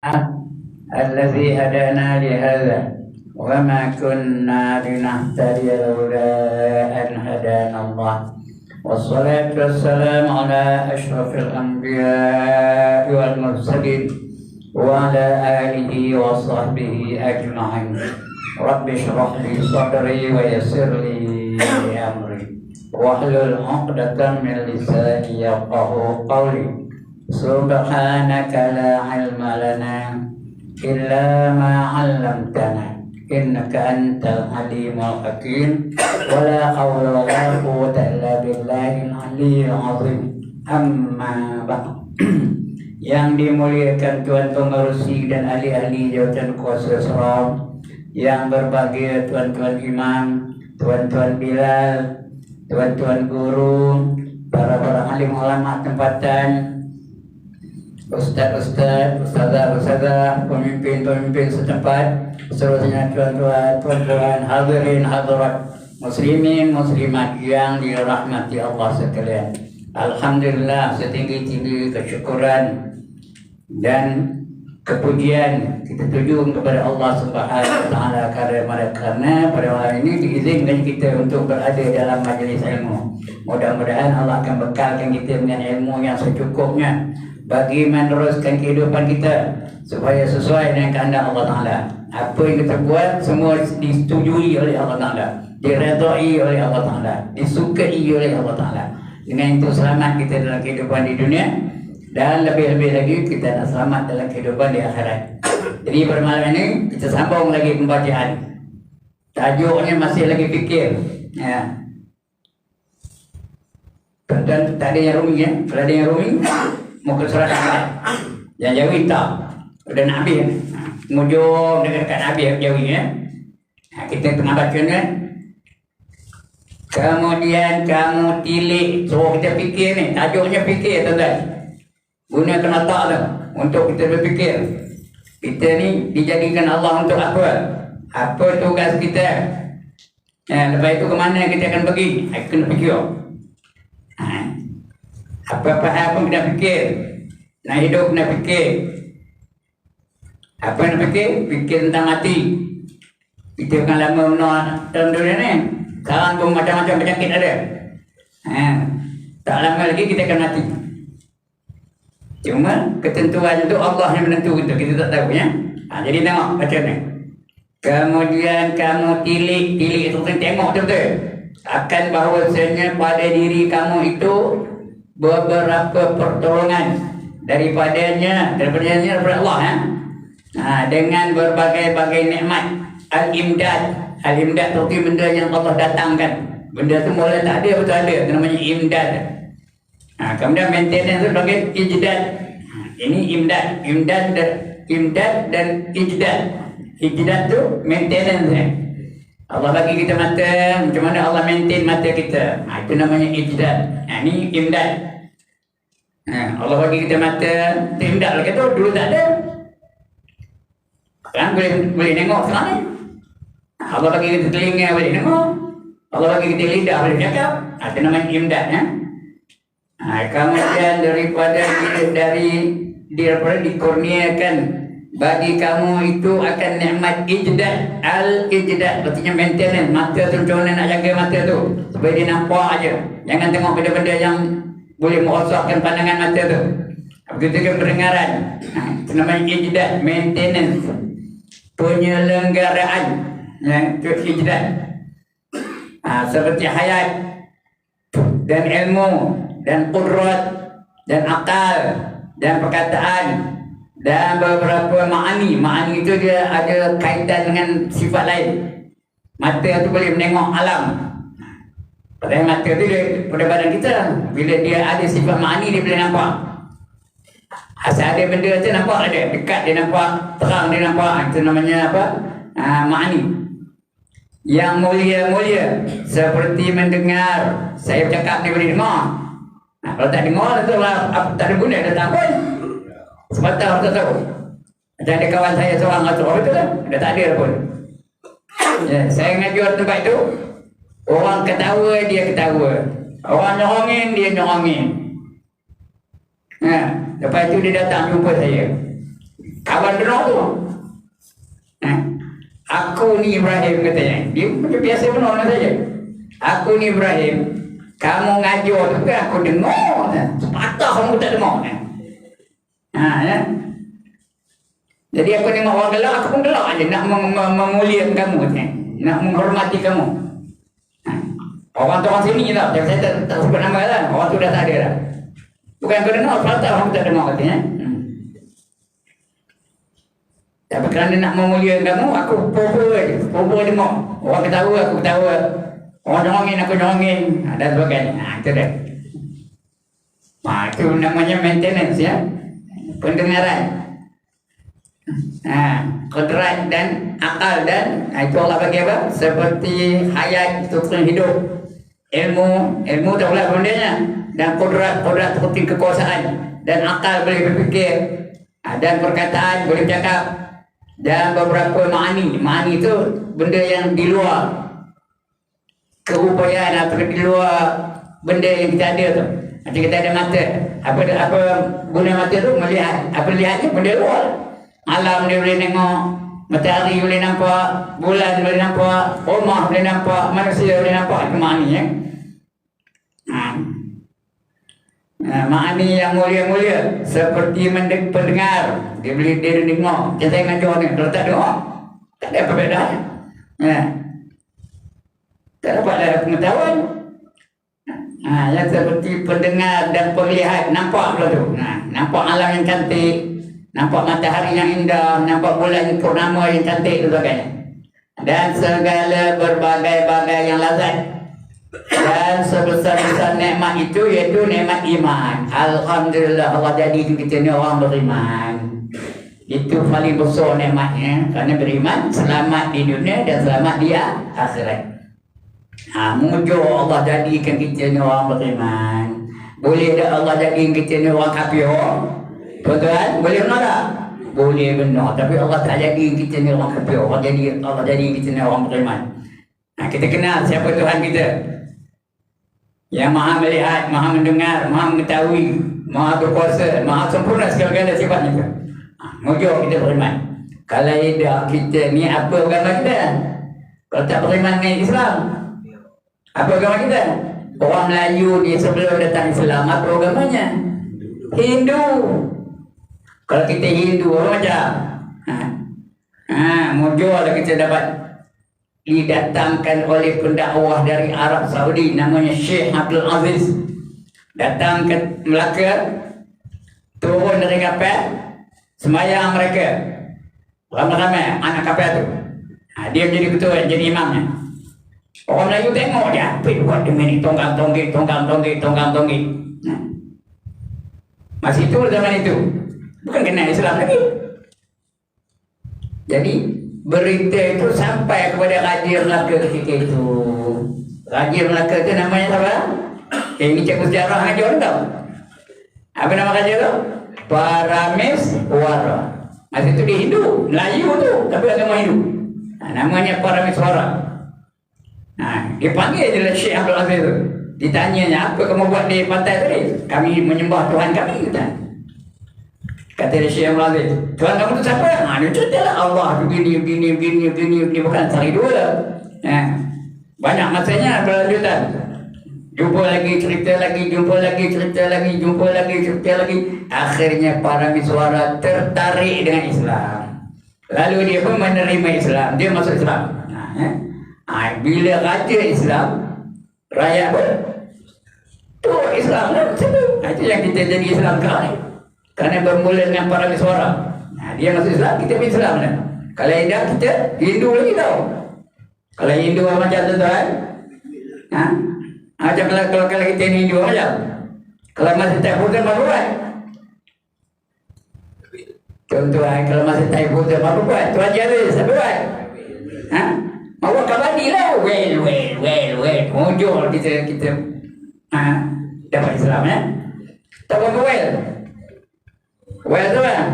الذي هدانا لهذا وما كنا لنهتدي لولا أن هدانا الله والصلاة والسلام على أشرف الأنبياء والمرسلين وعلى آله وصحبه أجمعين. رب اشرح لي صدري ويسر لي أمري واحلل عقدة من لساني يفقهوا قولي. سبحانك لا علم لنا إلا ما علمتنا إنك أنت العليم الحكيم ولا حول ولا قوة إلا بالله العلي العظيم. Amma ba'd. Yang dimuliakan Tuan Pengerusi dan ahli-ahli jawatan kuasa seram, yang berbahagia tuan-tuan imam, tuan-tuan bilal, tuan-tuan guru, para alim ulama tempatan, ustaz-ustaz, ustazah-ustazah, pemimpin-pemimpin setempat, seterusnya tuan-tuan hadirin hadirat, muslimin muslimat yang dirahmati Allah sekalian. Alhamdulillah, setinggi-tinggi kesyukuran dan kepujian kita tuju kepada Allah Subhanahu wa taala karena pada malam ini diizinkan kita untuk berada dalam majlis ilmu. Mudah-mudahan Allah akan bekalkan kita dengan ilmu yang secukupnya bagi meneruskan kehidupan kita supaya sesuai dengan kehendak Allah Ta'ala. Apa yang kita buat semua disetujui oleh Allah Ta'ala, diredai oleh Allah Ta'ala, disukai oleh Allah Ta'ala. Dengan itu selamat kita dalam kehidupan di dunia, dan lebih-lebih lagi kita nak selamat dalam kehidupan di akhirat. Jadi pada malam ini kita sambung lagi pembacaan. Tajuknya masih lagi fikir. Ya. Tuan-tuan tak ada yang roaming ya? Kalau ada yang roaming, muka surat Ahmad. Yang Jawi tak. Udah nak habis. Ngujung dekat habis Jawi ya. Kita tengah baca kan. Kemudian kamu tilik. Suruh kita fikir ni. Tajuknya fikir tuan-tuan. Gunakan otak tu untuk kita berfikir. Kita ni dijadikan Allah untuk apa? Apa tugas kita? Lepas itu ke mana kita akan pergi? Kena fikir. Apa-apa hal pun kena fikir. Nak hidup kena fikir. Apa nak fikir? Fikir tentang mati. Kita akan lama menua dalam dunia ni. Sekarang pun macam-macam penyakit ada. Tak lama lagi kita akan mati. Cuma ketentuan itu Allah yang menentu kita tak tahu ya. Jadi tengok baca ni. Kemudian kamu tilik itu tengok betul-betul. Akan bahawasanya pada diri kamu itu beberapa pertolongan daripada Allah ya. Dengan berbagai-bagai nikmat. Al-imdad itu benda yang Allah datangkan. Benda tu mula tak ada betul ada, itu namanya imdad. Kemudian maintenance itu bagi ijdad. Ini imdad dan ijdad. Ijdad tu maintenance. Allah bagi kita mata, macam mana Allah maintain mata kita. Itu namanya ijdad. Ini imdad. Allah bagi kita mata, itu imdad lagi tu dulu tak ada. Kan boleh tengok sekarang ni. Allah bagi kita telinga boleh tengok. Allah bagi kita lidah boleh cakap. Itu namanya imdad ya. Kemudian daripada dikurniakan bagi kamu itu akan nikmat ijdad. Al-ijdad artinya maintenance. Mata tu macam mana nak jaga mata tu supaya dia nampak aja. Jangan tengok benda-benda yang boleh merosakkan pandangan mata tu. Begitu juga pendengaran. Itu namanya ijdad, maintenance, penyelenggaraan. Itu ijdad. Seperti hayat dan ilmu dan qudrat dan akal dan perkataan dan beberapa ma'ani. Ma'ani itu dia ada kaitan dengan sifat lain. Mata tu boleh menengok alam. Padahal mata tu dia pada badan kita. Bila dia ada sifat ma'ani dia boleh nampak. Asal ada benda tu nampak ada. Dekat dia nampak, terang dia nampak. Itu namanya apa? Ma'ani. Yang mulia-mulia seperti mendengar. Saya bercakap dia boleh dengar. Kalau tak dengar tu lah, tak ada guna datang pun. Semata orang tak tahu. Macam ada kawan saya seorang atau orang tu lah, dah tak ada pun. Saya ngajar tempat tu, orang ketawa dia ketawa, orang nyorongin dia nyorongin. Lepas tu dia datang jumpa saya. kawan dengar tu. Aku ni Ibrahim katanya. Dia macam biasa benar saja. Aku ni Ibrahim. Kamu ngajar tu kan aku dengar. Sepatah kamu tak dengar. Ya. Jadi aku tengok orang gelak, aku pun gelak aja nak memuliakan kamu, nak menghormati kamu. Orang tu orang sini tau, saya tak sebut nama lah. Orang tu dah tak ada dah. Bukan aku dengar, sepatah kamu tak dengar katanya. Tapi kerana nak memuliakan kamu, aku pura-pura dengar. Orang ketawa, aku ketawa. Orang nyongin, aku nyongin. Dan sebagainya. Itu dah. Itu namanya maintenance ya. Pendengaran. Kodrat dan akal dan itu Allah bagi apa? Seperti hayat itu hidup. Ilmu tak boleh bendanya. Dan kodrat seperti kekuasaan. Dan akal boleh berfikir. Dan perkataan boleh cakap. Dan beberapa ma'ani itu benda yang di luar keupayaan atau di luar benda yang kita ada tu. Macam kita ada mata, apa guna mata tu melihat, apa lihatnya benda luar. Alam dia boleh tengok, matahari boleh nampak, bulan boleh nampak, rumah boleh nampak, manusia boleh nampak. Itu ma'ani ya. Ma'ani yang mulia-mulia seperti pendengar. Dia dengar. Kita ngajar ni, kalau tak dengar, tak ada perbezaan. Tak dapat ada pengetahuan. Yang seperti pendengar dan penglihat, nampak pula tu. Nampak alam yang cantik, nampak matahari yang indah, nampak bulan purnama yang cantik dan sebagainya. Dan segala berbagai-bagai yang lazat. Dan sebesar-besar nikmat itu iaitu nikmat iman. Alhamdulillah Allah jadikan kita ni orang beriman. Itu paling besar nikmatnya. Kerana beriman selamat di dunia dan selamat di akhirat. Mujur Allah jadikan kita ni orang beriman. Boleh tak Allah jadikan kita ni orang kafir? Tuan-tuan, boleh benar tak? Boleh benar. Tapi Allah tak jadikan kita ni orang kafir. Allah jadikan kita ni orang beriman. Kita kenal siapa Tuhan kita. Yang maha melihat, maha mendengar, maha mengetahui, maha berkuasa, maha sempurna segala-galanya sifatnya itu. Mujur kita beriman. Kalau tidak kita ni apa agama kita? Kalau tak beriman dengan Islam, apa agama kita? Orang Melayu ni sebelum datang Islam, apa agamanya? Hindu. Kalau kita Hindu, apa macam? Mujur lah kita dapat didatangkan oleh pendakwah dari Arab Saudi namanya Syekh Abdul Aziz. Datang ke Melaka, turun dari kapal, sembahyang mereka ramai-ramai anak kapal tu. Dia menjadi ketua, jadi imamnya. Orang Melayu tengok dia, apa buat dengan ni, tonggang-tonggik. Masih itu zaman itu bukan kenal Islam lagi. Jadi berita itu sampai kepada Raja Melaka ketika itu. Raja Melaka itu namanya siapa? Ini cikgu sejarah aja orang tahu. Apa nama raja tu? Parameswara. Masa itu dia Hindu, Melayu tu, tapi agama Hindu. Namanya Parameswara. Dia panggil je lah Syekh Abdul Aziz tu. Ditanyanya, apa kamu buat di pantai tadi? Kami menyembah Tuhan kami, kata. Kata Syekh Abdul Aziz, Tuhan kamu tu siapa? Dia ceritalah Allah begini, bukan sehari dua. Banyak masanya berlanjutan. Jumpa lagi, cerita lagi, jumpa lagi, cerita lagi, jumpa lagi, cerita lagi. Akhirnya Parameswara tertarik dengan Islam. Lalu dia pun menerima Islam. Dia masuk Islam. Bila raja Islam, rakyat pun tu Islam. Itu yang kita jadi Islam sekarang. Kerana bermula dengan Parameswara. Dia masuk Islam, kita pun Islam. Kalau tidak, kita Hindu lagi tau. Kalau Hindu macam tu tuan. Macam kalau kita ni Hindu macam. Kalau masih tak putus apa buat? Tuan-tuan, kalau masih tak putus apa buat? Tuan Jalis, apa buat? Mau kabadi lah. Well. Mujur kita dapat Islam ya. Tak apa well. Well tu kan?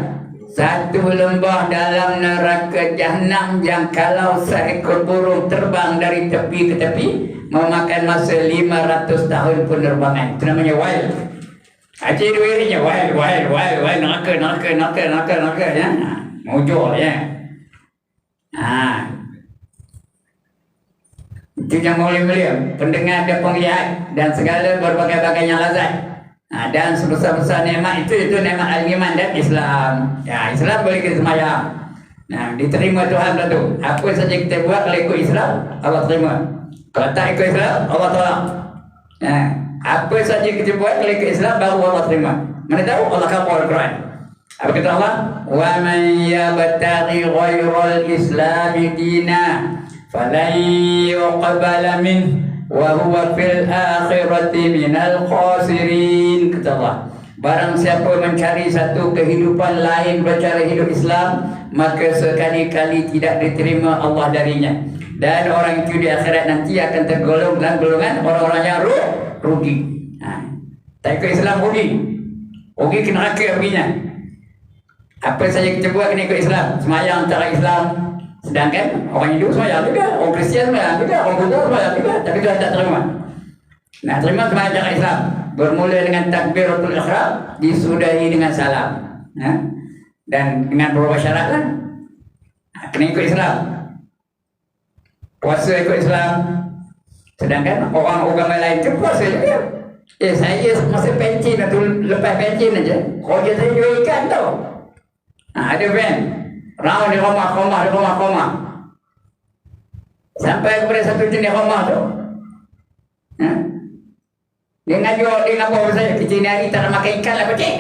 Satu lembah dalam neraka Jahannam yang kalau seekor burung terbang dari tepi ke tepi memakan masa 500 tahun penerbangan. Itu namanya wild. Acik duitnya, wah, nak ya. Mujur ya. Itu yang mulia-mulia, pendengar dan penglihat dan segala berbagai-bagai yang lazat. Dan sebesar-besar nikmat itu nikmat al-iman dan Islam. Ya, Islam boleh kita semayang. Diterima Tuhan tentu. Apa saja kita buat kalau ikut Islam, Allah terima. Kalau tak ikut Islam, Allah tolak. Apa saja kita buat kalau ikut Islam, baru Allah terima. Mana tahu Allah kabul Al-Quran. Apa kata Allah? Wa man yabtaghi ghairal Islam dinan falan yuqbala min wa huwa fil akhirati minal khasirin. Kata Allah, barang siapa mencari satu kehidupan lain bercara hidup Islam, maka sekali-kali tidak diterima Allah darinya, dan orang itu di akhirat nanti akan tergolong dalam golongan orang-orang yang rugi. Tak ikut Islam rugi ke neraka ruginya. Apa saja kita buat kena ikut Islam. Semayang cara Islam, sedangkan orang Hindu semayang juga, orang Kristian semayang juga, orang Buddha semayang juga, tapi Tuhan tak terima. Nak terima semayang cara Islam, bermula dengan takbiratul ihram, disudahi dengan salam, dan dengan beberapa syarat lah. Kena ikut Islam. Puasa ikut Islam, sedangkan orang agama lain tu puasa juga. Saya masa pencin atau lepas pencin aja, kerja saya jual ikan tau. Ada van round di rumah sampai kepada satu jenis rumah tu. Dia ngajuk, dia ngapa saya, kita ni hari tak nak makan ikan lah pacik.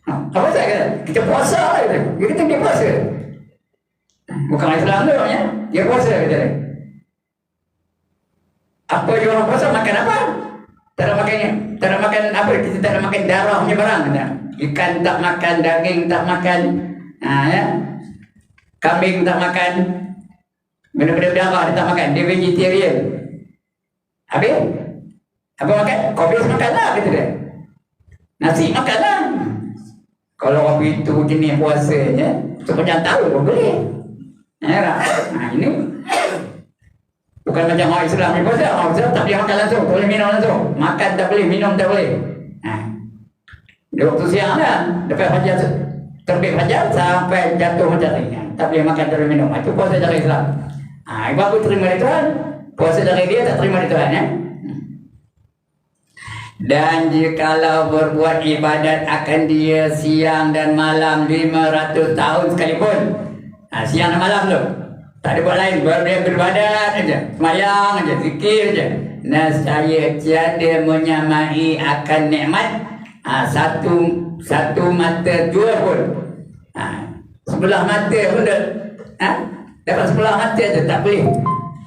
Apa saya kata? Kita puasa lah. Dia kata dia puasa. Bukan Islam tu orangnya, dia puasa kata dia. Apa dia orang puasa, makan apa? Tak nak makan apa, kita tak nak makan darahnya barang kata. Ikan tak makan, daging tak makan, kambing tak makan, benda-benda darah dia tak makan, dia vegetarian. Habis apa makan? Kopi makan lah kata dia. Nasi makan lah. Kalau kopi itu jenis puasanya, sepanjang tahun pun boleh. Ini bukan macam orang Islam ni puasa. Orang Islam tak boleh makan langsung, tak boleh minum langsung. Makan tak boleh, minum tak boleh. Di waktu siang lah, lepas fajar, terbit fajar sampai jatuh matahari, tak boleh makan, tak boleh minum. Itu puasa dari Islam. Ibu aku terima dari Tuhan, puasa dari dia tak terima dari Tuhan ya. Dan jikalau berbuat ibadat akan dia siang dan malam 500 tahun sekalipun, siang dan malam tu tak ada buat lain, dia beribadat aja, semayang aja, zikir aja, nescaya tiada menyamai akan nikmat satu mata dua pun. Sebelah mata pun dapat sebelah mata tu tak boleh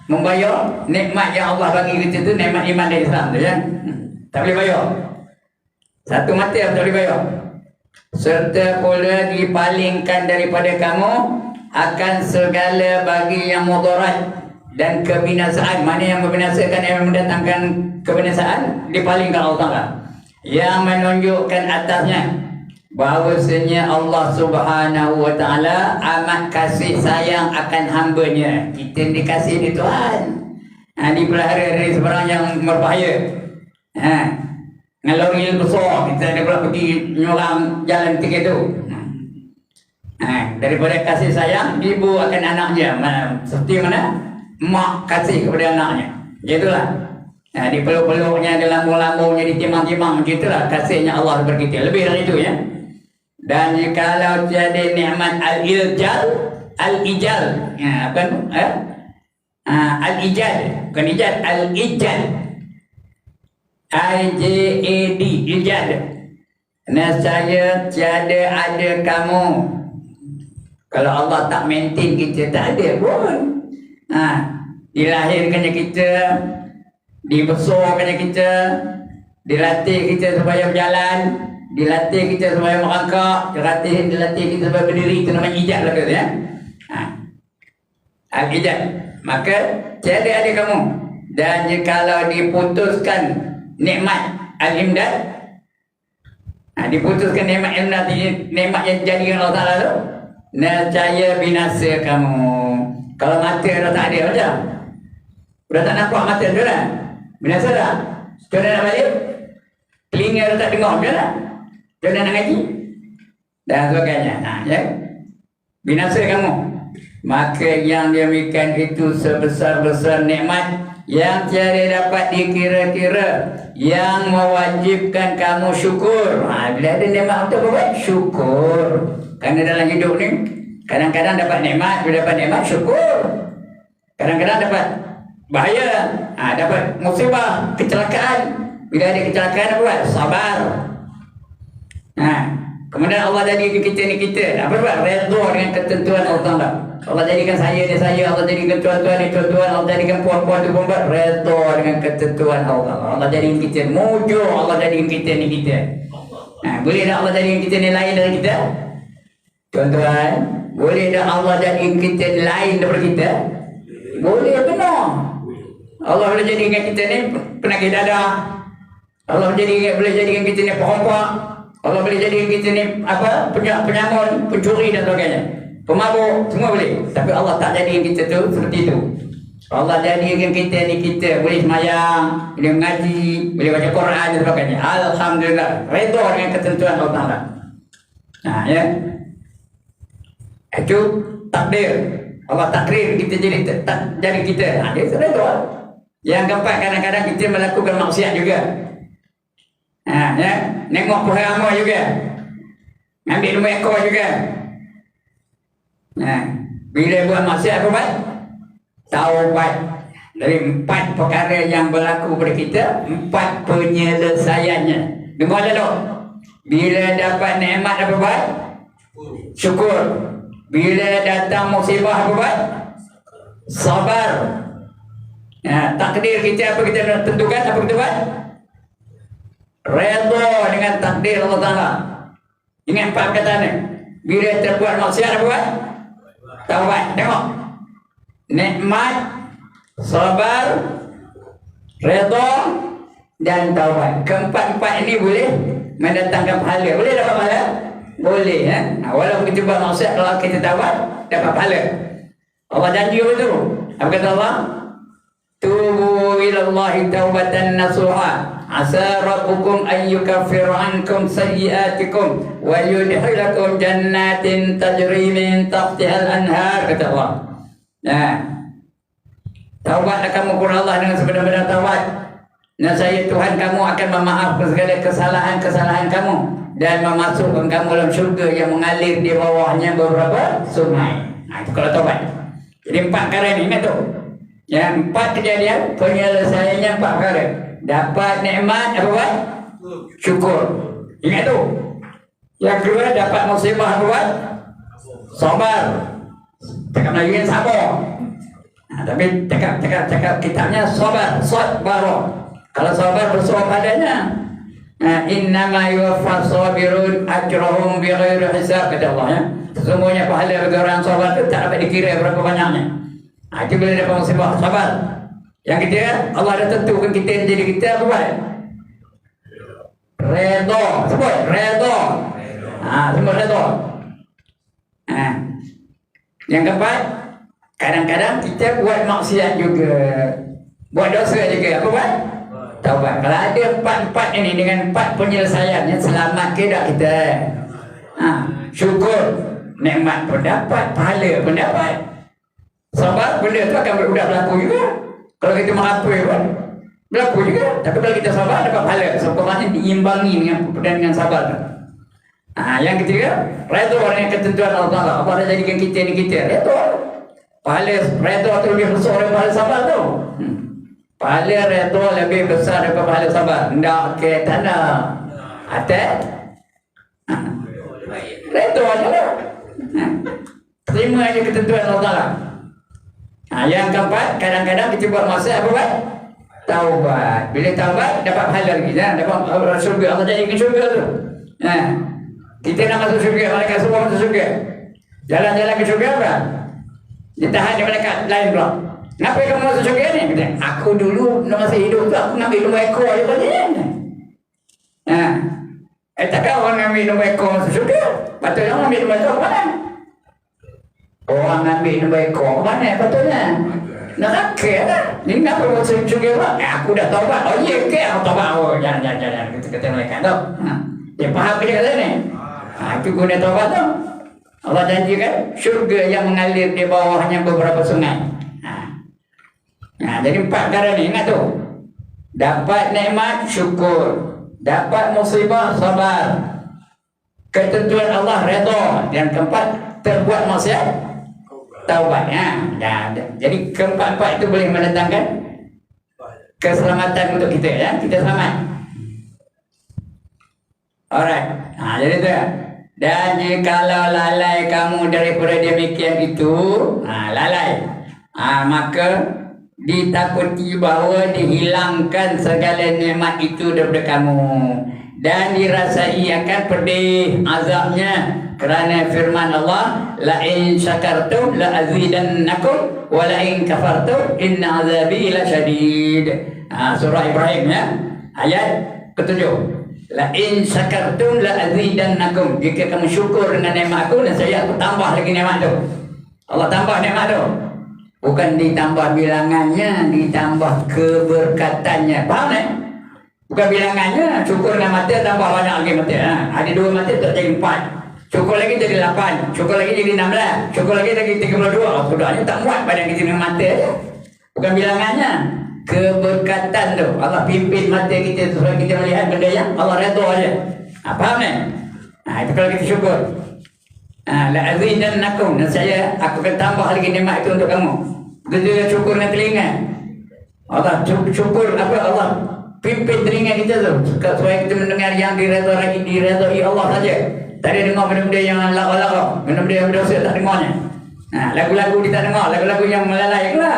membayar nikmat yang Allah bagi kita tu, nikmat iman dan Islam tu ya. Tak boleh bayar. Satu mata tak boleh bayar. Serta pula dipalingkan daripada kamu akan segala bagi yang mudarat dan kebinasaan. Mana yang membinasakan, yang mendatangkan kebinasaan, dipalingkan Allah Ta'ala. Yang menunjukkan atasnya bahawasanya Allah Subhanahu wa Ta'ala amat kasih sayang akan hambanya. Kita dikasih di Tuhan, dipelihara dari sebarang yang berbahaya. Ngalori besar, kita ada pula pergi nyurang jalan tiga tu. Daripada kasih sayang ibu akan anaknya, seperti mana mak kasih kepada anaknya, itulah. Di peluk-peluknya, di lambung-lambungnya, di timang-timang, gitulah kasihnya Allah kepada kita. Lebih dari itu ya. Dan jikalau jadi nikmat al-ijal, al-ijal, bukan ijal, al-ijal, I-J-A-D, ijal. Nescaya tiada ada kamu. Kalau Allah tak maintain kita, tak ada pun. Dilahirkannya kita, dibesarkannya kita, dilatih kita supaya berjalan, dilatih kita supaya merangkak, dilatih kita supaya berdiri. Itu namanya ijaz lah kata ya. Al-ijaz. Maka tiada ada kamu. Dan jikalau diputuskan nikmat al-imdad, diputuskan nikmat al-imdad, nikmat yang dijadikan Allah Ta'ala tu, nescaya binasa kamu. Kalau mata dah tak ada macam, dah tak nampak mata tu dah, binasa dah. Kita nak balik, Telinga tak dengar je lah. Jangan nak ngaji. Dan sebagainya. Ya. Binasa kamu. Maka yang demikian itu sebesar-besar nikmat yang tiada dapat dikira-kira, yang mewajibkan kamu syukur. Bila ada nikmat untuk apa? Syukur. Kerana dalam hidup ni kadang-kadang dapat nikmat, bila dapat nikmat syukur. Kadang-kadang dapat bahaya, dapat musibah, kecelakaan. Bila ada kecelakaan apa buat? Sabar. Kemudian Allah jadikan kita ni kita apa buat? Redha dengan ketentuan Allah. Allah jadikan saya ni saya, Allah jadikan tuan-tuan ni tuan-tuan, Allah jadikan puan-puan tu puan-puan, redha dengan ketentuan Allah. Allah jadikan kita mujur, Allah jadikan kita ni kita. Boleh tak Allah jadikan kita ni lain dari kita? Tuan-tuan, boleh tak Allah jadikan kita lain daripada kita? Boleh, benar. Allah boleh jadikan kita ni penyakit dadah. Allah boleh jadikan kita ni perompak. Allah boleh jadikan kita ni apa? Penyamun, pencuri dan sebagainya. Pemabuk, semua boleh. Tapi Allah tak jadikan kita tu seperti itu. Allah jadikan kita ni kita boleh semayang, boleh mengaji, boleh baca Quran dan sebagainya. Alhamdulillah. Redha dengan ketentuan Allah Ta'ala. Ya. Itu takdir. Allah takdir kita jadi kita. Dia redha. Yang keempat, kadang-kadang kita melakukan maksiat juga. Ya. Nengok perhama juga. Ambil nombor ekor juga. Bila buat maksiat apa buat? Taubat. Dari 4 perkara yang berlaku pada kita, 4 penyelesaiannya. Dengar dulu. Bila dapat nikmat apa buat? Syukur. Bila datang musibah apa buat? Sabar. Takdir kita apa kita tentukan, apa kita buat? Redha dengan takdir Allah Ta'ala. Ingat 4 perkataan ni. Bila terbuat maksiat apa buat? Taubat. Tengok. Nikmat, sabar, redha dan taubat. Keempat-empat ini boleh mendatangkan pahala. Boleh dapat pahala? Boleh. Walaupun kita buat maksiat, kalau kita taubat, dapat pahala. Allah janji apa tu? Apa kata Allah? Tubu ilallahi taubatan nasuha. Asa rabbukum an yukaffira ankum sayyiatikum wa yudkhilakum jannatin tajri min tahtiha al-anhar, kata Allah. Taubatlah kamu kepada Allah dengan sebenar-benar taubat. Nescaya Tuhan kamu akan memaafkan segala kesalahan-kesalahan kamu dan memasukkan kamu dalam syurga yang mengalir di bawahnya beberapa sungai. Itu kalau taubat. Jadi 4 perkara ni, ingat tu. Yang 4 kejadian, penyelesaiannya 4 perkara. Dapat nikmat apa buat? Syukur. Ingat tu. Yang kedua, dapat musibah apa buat? Sabar. Cakap Melayu yang sabar. Tapi cakap kitabnya sabar. Sabar. Kalau sabar bersuara padanya. Innama yuwaffas sabirun ajrahum bighairi hisab, kata Allah ya. Sesungguhnya pahala bagi orang sabar itu tak dapat dikira berapa banyaknya. Itu bila dapat musibah, sabar. Yang ketiga, Allah dah tentukan kita jadi kita apa buat? Redha. Sebut redha. Sebut redha. Yang keempat, kadang-kadang kita buat maksiat juga, buat dosa juga. Apa buat? Taubat. Kalau ada 4 ini dengan 4 penyelesaian yang selamat ke tak kita? Syukur, nikmat pun dapat, pahala pun dapat. Sabar, benda tu akan berlaku juga. Kalau kita mengapui pun berlaku juga. Tapi kalau kita sabar, dapat pahala. Sebenarnya diimbangi dengan sabar. Yang ketiga, redha dengan ketentuan Allah Ta'ala. Allah dah jadikan kita ni kita. Redha. Pahala redha tu lebih besar daripada pahala sabar tu. Pahala redha lebih besar daripada pahala sabar. Tak ke tanda. Redha aja lah. Terima aja ketentuan Allah Ta'ala. Yang keempat, kadang-kadang kita buat maksiat apa buat? Taubat. Bila taubat, dapat pahala lagi. Dapat syurga. Allah jadikan syurga tu. Kita nak masuk syurga, malaikat semua masuk syurga. Jalan-jalan ke syurga apa? Ditahan di malaikat lain pula. Kenapa kamu masuk syurga ni? Kata, aku dulu masa hidup tu, aku ambil nombor ekor je katanya. Takkan orang ambil nombor ekor masuk syurga? Patutnya orang ambil nombor ekor ke mana? Orang ambil nombor ekor ke mana patutnya? Neraka dah. Ni kenapa maksud juga? Aku dah taubat. Oh iya ke? Aku taubat. Oh jangan. Kata mereka tu. Dia faham ke dia kata ni? Itu guna taubat tu. Allah janjikan syurga yang mengalir di bawahnya beberapa sungai. Jadi 4 perkara ni ingat tu. Dapat nikmat syukur, dapat musibah sabar, ketentuan Allah redha, dan keempat terbuat maksiat taubat. Jadi keempat-empat itu boleh mendatangkan keselamatan untuk kita, ya. Kita selamat. Alright. Jadi tu. Dan jikalau lalai kamu daripada demikian itu, lalai, maka ditakuti bahawa dihilangkan segala nikmat itu daripada kamu dan dirasai akan pedih azabnya, kerana firman Allah, la in syakartum la azidannakum wa la in kafartum inna azabi lasyadid. Surah Ibrahim, ya, ayat ke-7. La in syakartum la azidannakum. Jika kamu syukur dengan nikmat aku, dan aku tambah lagi nikmat tu. Allah tambah nikmat tu. Bukan ditambah bilangannya, ditambah keberkatannya. Faham tak? Bukan bilangannya, syukur dengan mata tambah banyak lagi mata. Ada 2 mata tak jadi 4. Syukur lagi jadi 8. Syukur lagi jadi 16. Syukur lagi 32. Sudahnya tak muat badan kita dengan mata. Bukan bilangannya, keberkatan tu. Allah pimpin mata kita supaya kita melihat benda yang Allah redha aja. Faham tak? Itu kalau kita syukur. La azidannakum, dan aku akan tambah lagi nikmat itu untuk kamu. Begitu syukur dengan telinga. Allah syukur apa? Allah pimpin telinga kita tu supaya kita mendengar yang diredai Allah saja. Tadi dengar benda-benda yang lawa-lawa, benda-benda yang berdosa tak dengarnya. Lagu-lagu dia tak dengar, lagu-lagu yang melalai pula.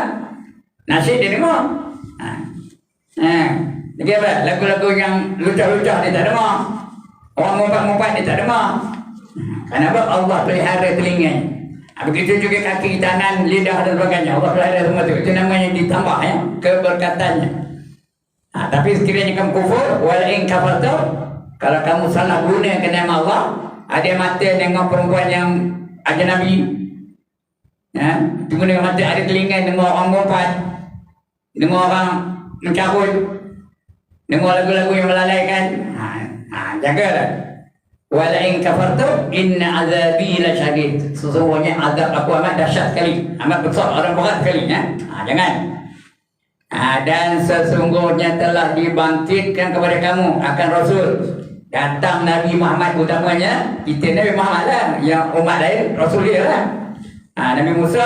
Nasyid dia dengar. Lagi apa? Lagu-lagu yang lucah-lucah dia tak dengar. Orang ngumpat-ngumpat dia tak dengar. Kenapa? Allah pelihara telinga. Begitu juga kaki, tangan, lidah dan sebagainya. Allah pelihara semua itu. Itu namanya ditambah, ya, keberkatannya. Tapi sekiranya kamu kufur, wala in kafartum, kalau kamu salah guna ke nama Allah, ada mata dengan perempuan yang ajnabi, ya, tunggu dengan mata, ada telinga dengar orang ngumpat, dengar orang mencabut, dengar lagu-lagu yang melalaikan. Jagalah. Wala in kafartum inna azabi lasyadid. Sesungguhnya azab aku amat dahsyat sekali, amat besar, orang berat sekali, ya. Jangan. Dan sesungguhnya telah dibangkitkan kepada kamu akan Rasul. Datang Nabi Muhammad utamanya. Kita Nabi Muhammad lah, yang umat lain Rasul dia lah. Nabi Musa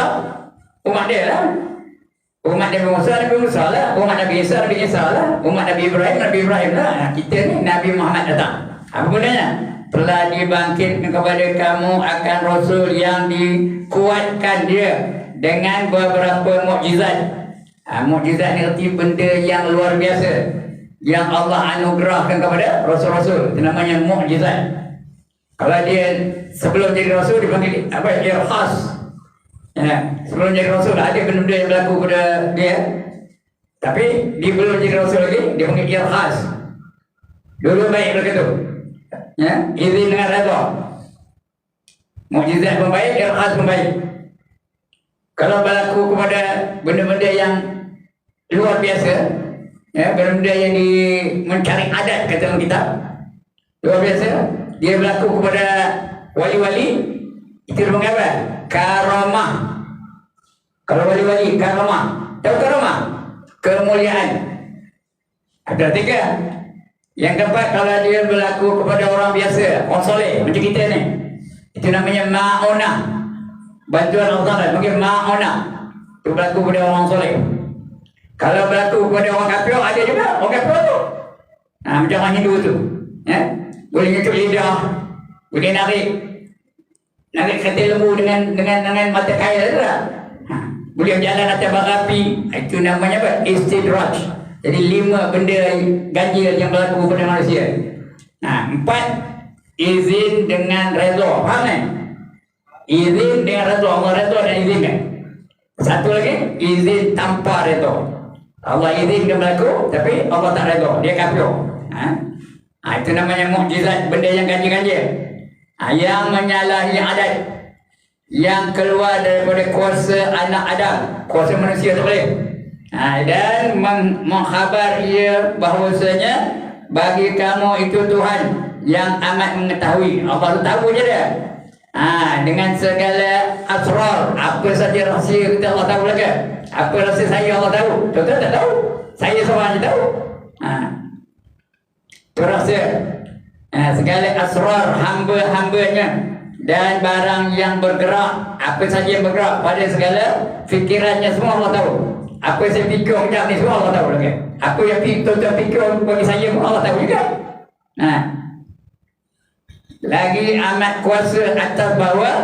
umat dia lah. Umat Nabi Musa lah. Umat Nabi Isa lah. Umat Nabi Ibrahim lah. Kita ni Nabi Muhammad datang. Apa gunanya? Telah dibangkitkan kepada kamu akan Rasul yang dikuatkan dia dengan beberapa mukjizat. Mukjizat ni arti benda yang luar biasa yang Allah anugerahkan kepada Rasul-Rasul. Itu namanya mukjizat. Kalau dia sebelum jadi Rasul dipanggil apa? Irhas. Sebelum jadi Rasul ada benda-benda yang berlaku pada dia. Tapi dia belum jadi Rasul lagi, dia panggil irhas. Dulu baik begitu. Izin dengan redha. Mukjizat pun baik, irhas pun baik. Kalau berlaku kepada benda-benda yang luar biasa, benda-benda yang mencari adat, kata orang kita, luar biasa, dia berlaku kepada wali-wali, itu dipanggil apa? Karamah. Kalau wali-wali, karamah. Tahu karamah? Kemuliaan. Ada 3. Yang keempat, kalau dia berlaku kepada orang biasa, orang soleh, macam kita ni, itu namanya ma'unah. Bantuan Allah, panggil ma'unah. Itu berlaku kepada orang soleh. Kalau berlaku kepada orang kafir, ada juga orang kafir tu. Macam orang Hindu tu, boleh nyucuk lidah, boleh narik katil lembu dengan mata kail tu lah. Boleh jalan atas bara api. Itu namanya apa? Istidraj. Jadi 5 benda ganjil yang berlaku pada manusia. 4, izin dengan redha. Faham tak? Izin dengan redha. Allah redha dan izinkan. Satu lagi, izin tanpa redha. Allah izinkan berlaku, tapi Allah tak redha. Dia kafir. Itu namanya mukjizat, benda yang ganjil-ganjil. Yang menyalahi adat. yang keluar daripada kuasa anak Adam, kuasa manusia tak boleh. Dan mengkhabar ia bahawasanya bagi kamu itu Tuhan yang amat mengetahui. Allah tahu je dia. Dengan segala asrar, apa saja rahsia kita Allah tahu lagi. Apa rahsia saya Allah tahu. Tuan-tuan tak tahu. Saya seorang je tahu. Itu rahsia. Segala asrar hamba-hambanya dan barang yang bergerak, apa saja yang bergerak pada segala fikirannya semua Allah tahu. Apa saya fikir kejap ni semua Allah tahu lagi. Apa yang tuan-tuan fikir bagi saya pun Allah tahu juga. Lagi amat kuasa atas bawah,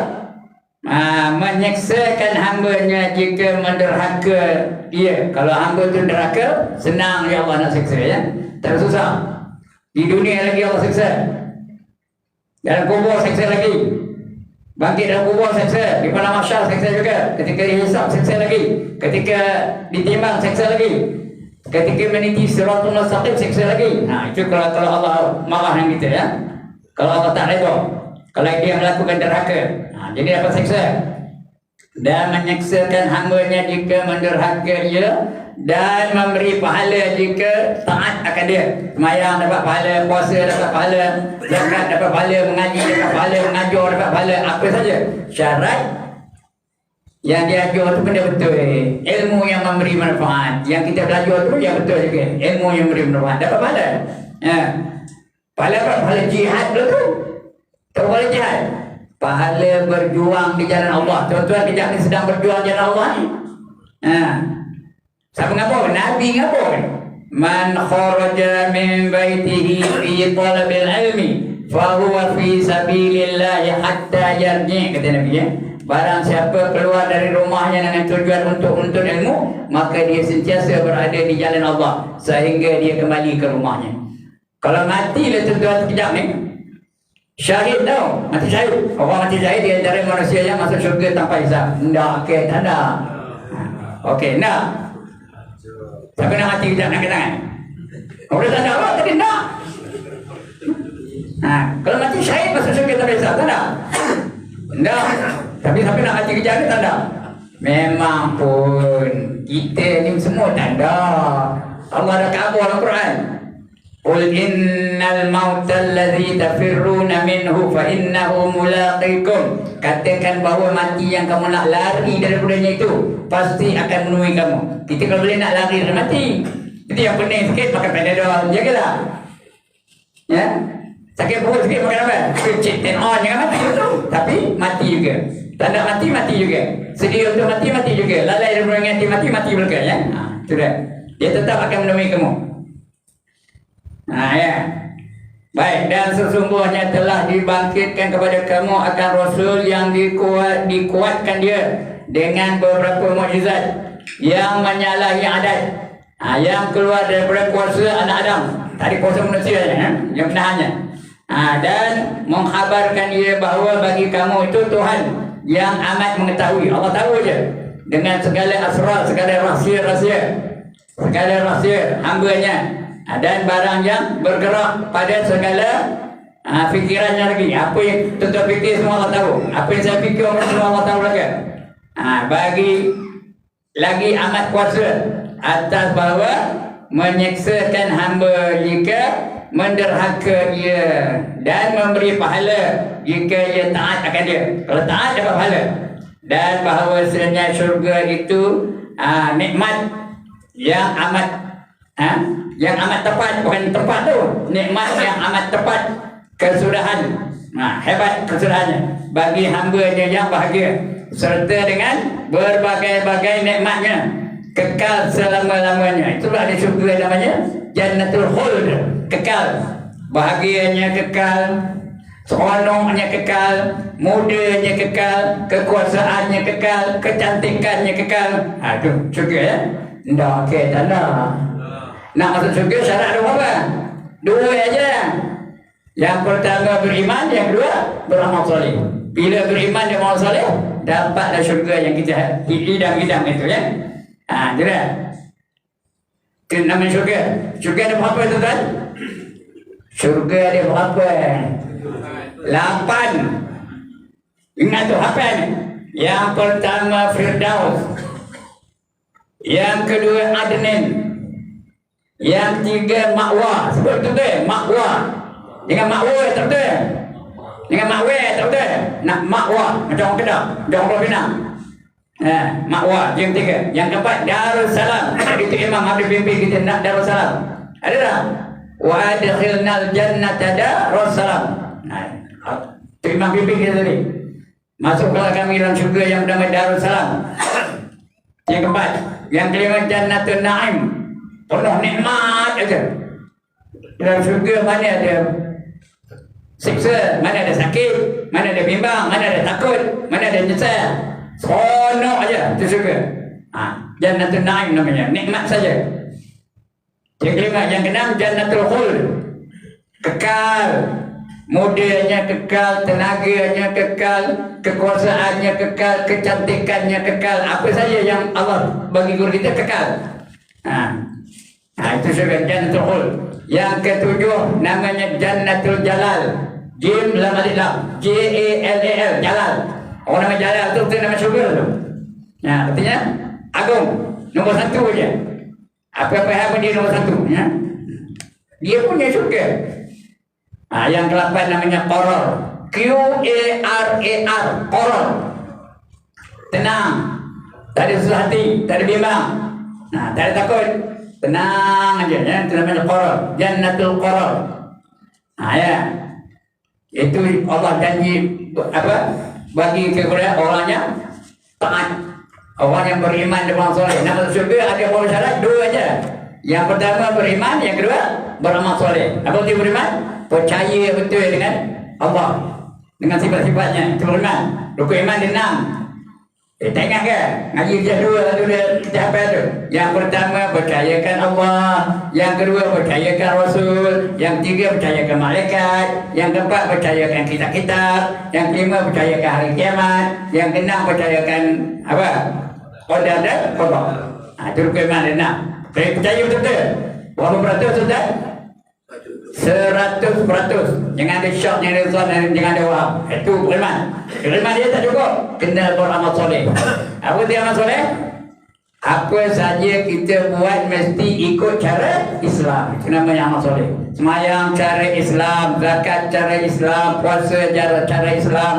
menyeksakan hambanya jika menderhaka dia. Kalau hamba tu derhaka, senang ya Allah nak seksa ya. Tak susah. Di dunia lagi Allah seksa. Dalam kubur seksa lagi. Bangkit dalam kubur seksa, di padang mahsyar seksa juga. Ketika dihisab seksa lagi. Ketika ditimbang seksa lagi. Ketika meniti siratul mustaqim seksa lagi. Itu kalau Allah marah dengan kita ya. Kalau Allah tak redha, kalau dia melakukan derhaka, jadi dapat seksa. Dan menyeksakan hambanya jika menderhaka dia, dan memberi pahala jika taat akan dia. Semayang dapat pahala, puasa dapat pahala, zakat dapat pahala, mengaji dapat pahala, mengajar dapat pahala, apa saja. Syarat yang diajar itu benda betul. Ilmu yang memberi manfaat. Yang kita belajar tu yang betul juga. Ilmu yang memberi manfaat dapat pahala. Pahala apa? Pahala jihad dulu tu. Tahu pahala jihad? Pahala berjuang di jalan Allah. Tuan-tuan kejap ni sedang berjuang di jalan Allah ni. Siapa ngapa? Nabi ngapa? Man kharaja min baitihi fi talabil ilmi fahuwa fi sabilillah hatta yarji', kata Nabi ya. Barang siapa keluar dari rumahnya dengan tujuan untuk menuntut ilmu, maka dia sentiasa berada di jalan Allah sehingga dia kembali ke rumahnya. Kalau mati lah tuan-tuan sekejap ni, syahid tau, mati syahid. Orang mati syahid di antara manusia yang masuk syurga tanpa hisab. Tak, okey, tak ada. Okey, nak. Siapa nak mati kejap, nak ke tangan? Orang tak ada apa, tadi nak. Kalau mati syahid masuk syurga tanpa hisab, tak ada. Tak. Tapi siapa nak mati kejap ni, tak ada. Memang pun, kita ni semua tak ada. Allah dah kabur dalam Quran. Qul innal mauta alladhi tafirruna minhu fa innahu mulaqikum. Katakan bahawa mati yang kamu nak lari daripadanya itu pasti akan menemui kamu. Kita kalau boleh nak lari dari mati, jadi yang pening sikit pakai Panadol, jagalah. Ya. Sakit perut sikit pakai apa? Cek on, jangan mati tu. Tapi mati juga. Tak nak mati, mati juga. Sedih untuk mati, mati juga. Lalai daripada mati, mati juga ya. Itu dah. Dia tetap akan menemui kamu. Ya. Baik, dan sesungguhnya telah dibangkitkan kepada kamu akan Rasul yang dikuatkan dia dengan beberapa mukjizat yang menyalahi adat, yang keluar daripada kuasa anak Adam, tadi kuasa manusia yang menahannya, dan mengkhabarkan dia bahawa bagi kamu itu Tuhan yang amat mengetahui. Allah tahu je dengan segala asrar, segala rahsia-rahsia, segala rahsia hambanya. Dan barang yang bergerak pada segala fikirannya lagi. Apa yang tuan-tuan fikir semua Allah tahu. Apa yang saya fikir semua Allah tahu lagi. Bagi lagi amat kuasa atas bahawa menyeksakan hamba jika menderhaka dia dan memberi pahala jika ia taat akan dia. Kalau taat dapat pahala. Dan bahawa sebenarnya syurga itu nikmat yang amat yang amat tepat, bukan tepat tu, nikmat yang amat tepat, kesudahan, hebat kesudahannya bagi hamba-Nya yang bahagia, serta dengan berbagai-bagai nikmatnya kekal selama-lamanya. Itulah ada syurga namanya Jannatul Khuld, kekal, bahagianya kekal, seronoknya kekal, mudanya kekal, kekuasaannya kekal, kecantikannya kekal. Itu syurga ya. Tak, okey, tak ada. Nak masuk syurga syarat ada berapa? Dua aja. Yang pertama beriman, yang kedua beramal soleh. Bila beriman dan beramal soleh, dapatlah syurga yang kita idam-idam itu ya. Jadi itu namanya syurga. Syurga ada berapa tuan-tuan? Syurga ada berapa? 8. Ingat tu apa ni? Yang pertama Firdaus, yang kedua Adnin, yang tiga Ma'wa. Sebut tu Ma'wa. Dengan Ma'wa tak betul. Dengan Ma'wa tak betul. Nak Ma'wa macam orang Kedah, macam orang Pinang. Ma'wa yang tiga. Yang keempat Darussalam. Itu Imam Habib pimpin kita nak Darussalam. Ada tak? Wa adkhilnal jannata Darussalam. Itu Imam pimpin kita tadi. Masuklah kami dalam syurga yang bernama Darussalam. Yang keempat, yang kelima Jannatul Naim. Penuh nikmat aja. Dalam syurga mana ada siksa, mana ada sakit, mana ada bimbang, mana ada takut, mana ada nyesal. Seronok aja itu syurga. Jannatul Naim namanya, nikmat saja. Yang kelima, yang keenam Jannatul Khuld. Kekal. Mudanya kekal, tenaganya kekal, kekuasaannya kekal, kecantikannya kekal. Apa saja yang Allah bagi guru kita kekal. Itu surga Jannatul Khuld. Yang ketujuh namanya Jannatul Jalal. Jim lam alif lam, J-A-L-A-L, Jalal. Orang nama Jalal tu nama surga tu. Artinya agung, nombor satu aja. Apa-apa dia nombor satu. Dia punya surga. Yang ke-8 namanya Qarar. Q-A-R-A-R, Qarar. Tenang. Tak ada susah hati, tak ada bimbang. Tak ada takut. Tenang aja ya. Itu namanya Qarar. Jannatul Qarar. Itu Allah janji apa? Bagi kepada orangnya taat. Orang yang beriman dan beramal soleh. Nama surga ada beberapa syarat, dua aja. Yang pertama beriman, yang kedua beramal soleh. Apa itu beriman? Percaya betul dengan Allah, dengan sifat-sifatnya. Itu beriman. Rukun iman dia 6. Tak ingat ke? Ngaji dia 2 tu kita hafal tu. Yang pertama percayakan Allah, yang kedua percayakan Rasul, yang ketiga percayakan malaikat, yang keempat percayakan kitab-kitab, yang kelima percayakan hari kiamat, yang keenam percayakan apa? Qadar dan qada. Itu rukun iman dia 6. Percaya betul-betul. Berapa peratus Ustaz? 100%. Jangan ada syak, jangan ada zon, jangan ada waham. Itu beriman. Beriman dia tak cukup, kena beramal soleh. Apa dia amal soleh? Apa saja kita buat mesti ikut cara Islam. Itu namanya amal soleh. Semayang cara Islam, zakat cara Islam, puasa cara Islam,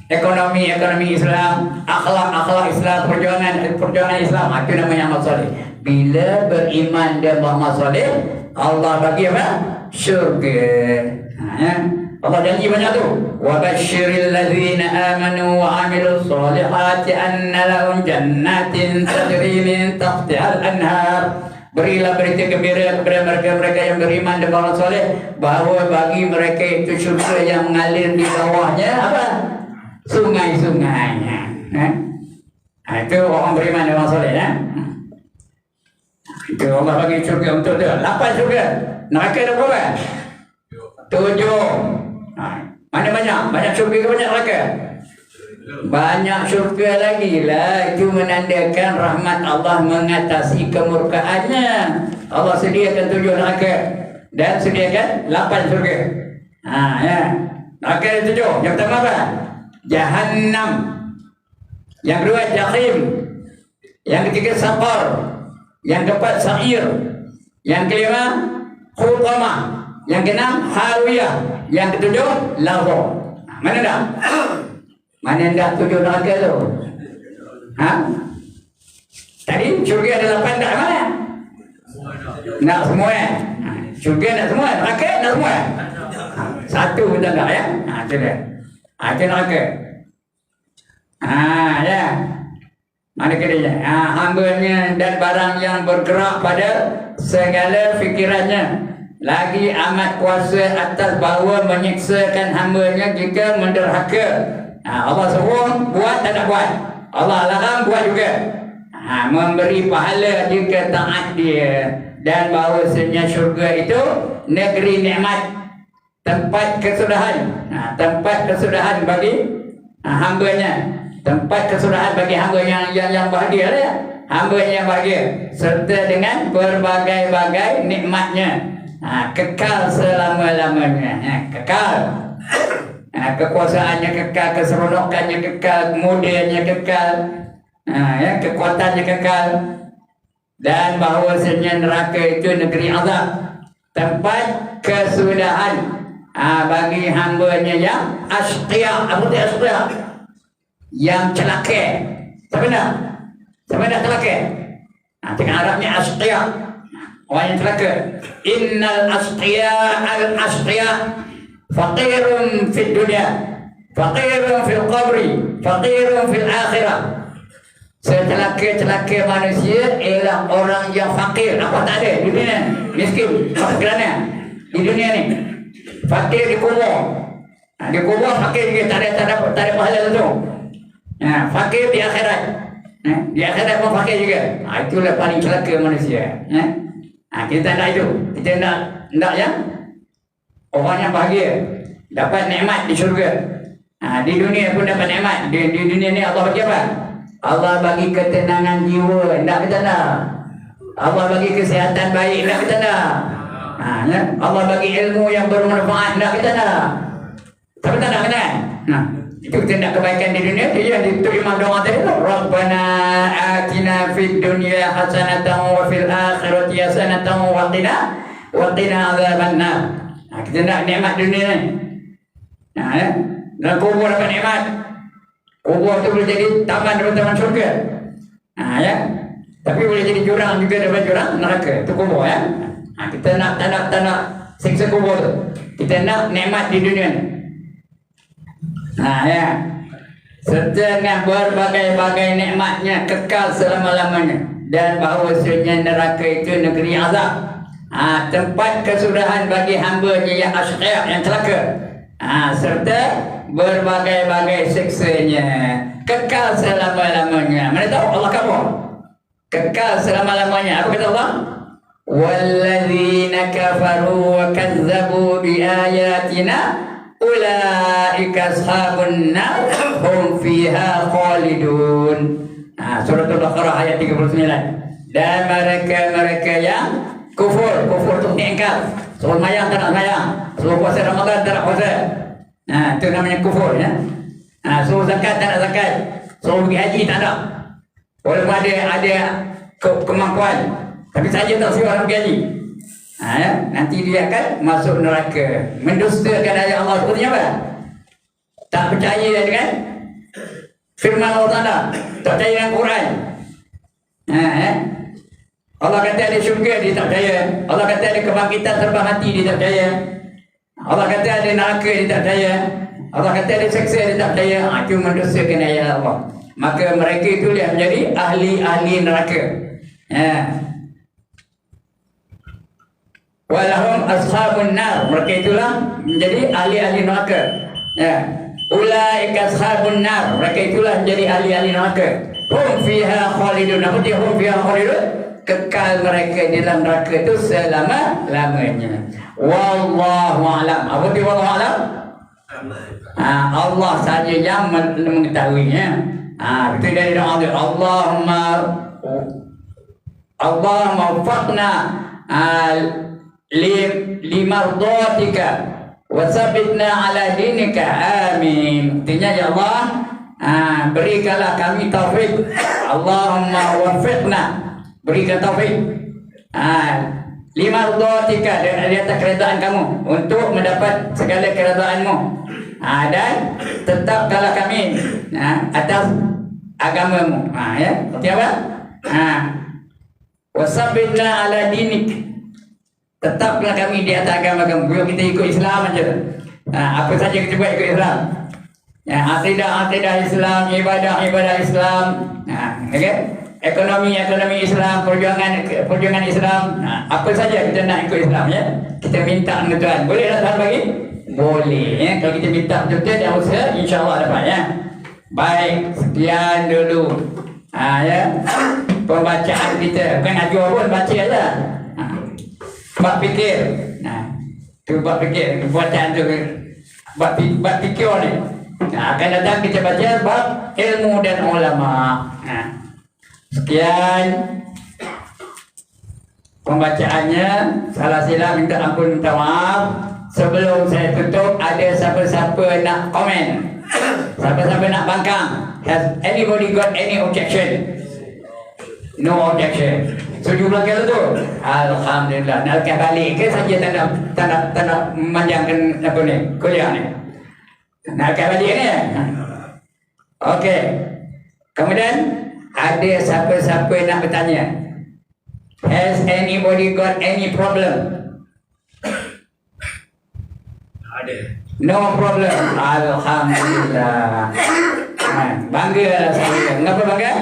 ekonomi Islam, akhlak Islam, perjuangan Islam. Itu namanya amal soleh. Bila beriman dan beramal soleh, Allah bagi apa? Syurga. Allah janji banyak tu. Wa basyiril ladzina amanu wa amilus solihati anna lahum jannatin tajri min tahtihal anhar. Berilah berita gembira kepada mereka-mereka yang beriman dan beramal soleh bahawa bagi mereka itu syurga yang mengalir di bawahnya apa? Sungai-sungainya. Itu orang beriman dan beramal soleh ya. Itu Allah bagi syurga untuk tu. 8 syurga. Neraka ada berapa? 7. Mana banyak? Banyak syurga ke banyak neraka? Banyak syurga lagi lah. Itu menandakan rahmat Allah mengatasi kemurkaannya. Allah sediakan 7 neraka dan sediakan 8 syurga. Neraka ada 7. Yang pertama apa? Jahannam. Yang kedua Jahim. Yang ketiga Saqar. Yang keempat Sa'ir. Yang kelima Khutamah. Yang keenam Hawiyah. Yang ketujuh Lahor. Mana dah? Mana dah 7 neraka tu? Tadi syurga ada 8 tak mana? Nak semua syurga nak semua, neraka nak semua. Satu pun tak nak ya? Itu dia. Itu neraka. Ya. Mana kedanya? Hambanya dan barang yang bergerak pada segala fikirannya. Lagi amat kuasa atas bahawa menyiksakan hambanya jika menderhaka. Allah suruh buat tak nak buat. Allah larang buat juga. Memberi pahala jika taat dia. Dan bahawasanya syurga itu negeri nikmat, tempat kesudahan. Tempat kesudahan bagi hambanya. Tempat kesudahan bagi hamba yang bahagia ya. Hamba yang bahagia serta dengan berbagai-bagai nikmatnya. Kekal selama-lamanya. Kekal. Kekuasaannya kekal, keseronokannya kekal, kemudiannya kekal, kekuatannya kekal, dan bahwasanya neraka itu negeri azab, tempat kesudahan bagi hambanya yang asqiya. Apa itu asqiya? Yang celaka. Siapa nak celaka? Dengan Arabnya asqiya, orang yang celaka. Innal asqiya faqirun fid dunya, faqirun fil qabri, faqirun fil akhirah. Celaka manusia ialah orang yang fakir. Apa tak ada di dunia? Miskin. Kerana di dunia ni fakir di kubur. Di kubur fakir juga, tak ada pahala langsung. Fakir di akhirat. Di akhirat pun fakir juga. Itulah paling celaka manusia. Kita tak nak itu. Kita nak yang orang yang bahagia, dapat nikmat di syurga. Di dunia pun dapat nikmat. Di dunia ni Allah bagi apa? Allah bagi ketenangan jiwa. Tak kita nak. Allah bagi kesihatan baik. Tak kita nak. Allah bagi ilmu yang bermanfaat. Tak kita nak. Tapi tak nak kena. Itu kita nak kebaikan di dunia. Dia itu imam doa tadi. Rabbana atina fid dunya hasanatan wa fil akhirati hasanatan wa qina azabannar. Kita nak nikmat dunia ni. Dan kubur dapat nikmat. Kubur tu boleh jadi taman syurga. Tapi boleh jadi jurang juga, dapat jurang neraka. Itu kubur ya. Kita tak nak siksa kubur tu. Kita nak nikmat di dunia ni. Serta dengan berbagai-bagai nikmatnya kekal selama-lamanya. Dan bahawasanya neraka itu negeri azab. Tempat kesudahan bagi hamba-Nya yang asqiya, yang celaka. Serta berbagai-bagai siksanya, kekal selama-lamanya. Mana tahu Allah kamu kekal selama-lamanya. Apa kata Allah? Walladzina kafaru wa kazzabu bi ayatina ulaika ashabun nar hum fiha khalidun. Surah Al-Baqarah ayat 39. Dan mereka yang kufur tu ingkar. Suruh mayang tak nak mayang, suruh puasa Ramadan tak nak puasa. Itu namanya kufur ya. Suruh zakat tak nak zakat, suruh pergi haji tak nak. Walaupun ada kemampuan, tapi saja tak suruh orang pergi haji. Nanti dia akan masuk neraka. Mendustakan ayat Allah. Sepertinya apa? Tak percaya dengan firman Allah Ta'ala, tak percaya dengan Quran. Allah kata ada syurga, dia tak percaya. Allah kata ada kebangkitan terbang hati, dia tak percaya. Allah kata ada neraka, dia tak percaya. Allah kata ada seksa, dia tak percaya. Itu mendustakan ayat Allah. Maka mereka itu yang menjadi ahli-ahli neraka. Walahum ashabun nar. Mereka itulah menjadi ahli-ahli neraka. Ulaika ashabun nar. Mereka itulah menjadi ahli-ahli neraka. Hum fiha khalidun. Apa dia hum fiha khalidun? Kekal mereka di dalam neraka itu selama-lamanya. Wallahu a'lam. Apa dia wallahu a'lam? Allah saja yang mengetahuinya. Itu dari doa Allahumma wafaqna limardatika wa sabitna ala dinika. Amin. Artinya ya Allah, berikanlah kami taufik. Allahumma wafiqna, berikan taufik limardatika, dan di atas keredaan kamu, untuk mendapat segala keredaanmu. Dan tetapkanlah kami atas agamamu. Seperti apa? Wasabitna ala dinik, tetaplah kami di atas agama kamu. Bila kita ikut Islam aja, apa saja kita buat ikut Islam. Akidah Islam, ibadah Islam, okay? Ekonomi Islam, perjuangan Islam, apa saja kita nak ikut Islam ya. Kita minta dengan Tuhan. Boleh tak Tuhan bagi? Boleh ya. Kalau kita minta betul-betul dan usaha, insya-Allah dapat ya. Baik, sekian dulu ya pembacaan kita. Bukan ajar pun, baca aja. Buat fikir. Tu buat fikir, bacaan tu buat fikir ni. Akan datang kita baca bab ilmu dan ulama. Sekian pembacaannya. Salah silap minta ampun, minta maaf. sebelum saya tutup, ada siapa-siapa nak komen? Siapa-siapa nak bangkang? Has anybody got any objection? No objection. Setuju belakang tu? Alhamdulillah. Nak lekas balik ke saja tak nak memanjangkan apa ni? Kuliah ni. Nak lekas balik ni? Okey. Kemudian ada siapa-siapa nak bertanya? Has anybody got any problem? Ada. No problem. Alhamdulillah. Bangga saya. Kenapa bangga?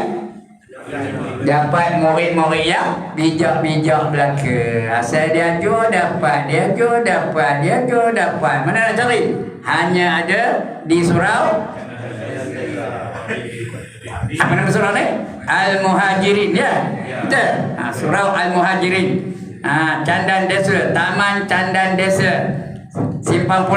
Dapat murid-murid yang bijak-bijak belaka. Asal dia jo dapat, dia jo dapat, dia jo dapat. Mana nak cari? Hanya ada di surau. Mana surau ni? Al-Muhajirin ya. Betul. Surau Al-Muhajirin. Candan Desa, Taman Candan Desa. Simpang